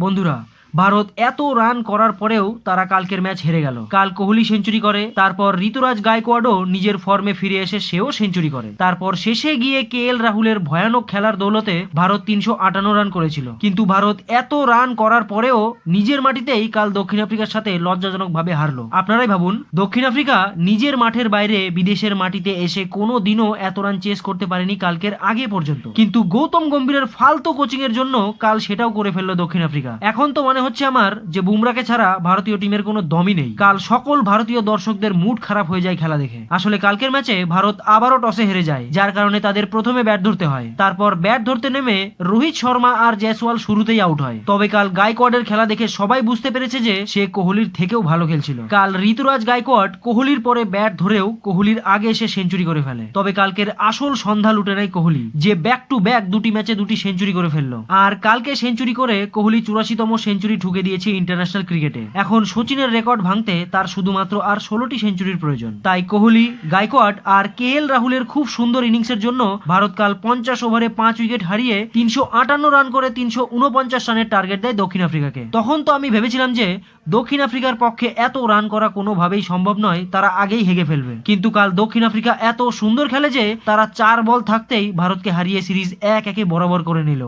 বন্ধুরা, ভারত এত রান করার পরেও তারা কালকের ম্যাচ হেরে গেল। কাল কোহলি সেঞ্চুরি করে, তারপর ঋতুরাজ গায়কোয়াড়ও নিজের ফর্মে ফিরে এসে সেও সেঞ্চুরি করে। তারপর শেষে গিয়ে KL রাহুলের ভয়ানক খেলার দৌলতে ভারত 358 রান করেছিল। কিন্তু ভারত এত রান করার পরেও নিজের মাটিতেই কাল দক্ষিণ আফ্রিকার সাথে লজ্জাজনকভাবে হারলো। আপনারাই ভাবুন, দক্ষিণ আফ্রিকা নিজের মাঠের বাইরে বিদেশের মাটিতে এসে কোনো দিনও এত রান চেস করতে পারেনি কালকের আগে পর্যন্ত। কিন্তু গৌতম গম্ভীরের ফালতু কোচিং এর জন্য কাল সেটাও করে ফেললো দক্ষিণ আফ্রিকা। এখন তো মনে হচ্ছে আমার যে বুমরাকে ছাড়া ভারতীয় টিমের কোনো দমই নেই। কাল সকল ভারতীয় দর্শকদের মুড খারাপ হয়ে যায় খেলা দেখে। আসলে কালকের ম্যাচে ভারত আবারও টসে হেরে যায়, যার কারণে তাদের প্রথমে ব্যাট ধরতে হয়। তারপর ব্যাট ধরতে নেমে রোহিত শর্মা আর জয়সওয়াল শুরুতেই আউট হয়। তবে কাল গায়কোয়াড়ের খেলা দেখে সবাই বুঝতে পেরেছে যে সে কোহলির থেকেও ভালো খেলছিল। কাল ঋতুরাজ গায়কোয়াড় কোহলির পরে ব্যাট ধরেও কোহলির আগে এসে সেঞ্চুরি করে ফেলে। তবে কালকের আসল সন্ধ্যা লুটে নেয় কোহলি, যে ব্যাক টু ব্যাক দুটি ম্যাচে দুটি সেঞ্চুরি করে ফেললো। আর কালকে সেঞ্চুরি করে কোহলি 84তম সেঞ্চুরি ঠুকে দিয়েছে ইন্টারন্যাশনাল ক্রিকেটে। এখন সচিনের রেকর্ড ভাঙতে তার শুধুমাত্র আর 16টি সেঞ্চুরির প্রয়োজন। তাই কোহলি, গায়কোয়াড় আর KL রাহুলের খুব সুন্দর ইনিংসের জন্য ভারত কাল 50 ওভারে 5 উইকেট হারিয়ে 358 রান করে 349 রানের টার্গেট দেয় দক্ষিণ আফ্রিকাকে। তখন তো আমি ভেবেছিলাম যে দক্ষিণ আফ্রিকার পক্ষে এত রান করা কোনোভাবেই সম্ভব নয়, তারা আগেই হেগে ফেলবে। কিন্তু কাল দক্ষিণ আফ্রিকা এত সুন্দর খেলে যে তারা 4 বল থাকতেই ভারতকে হারিয়ে সিরিজ 1-1 বরাবর করে নিল।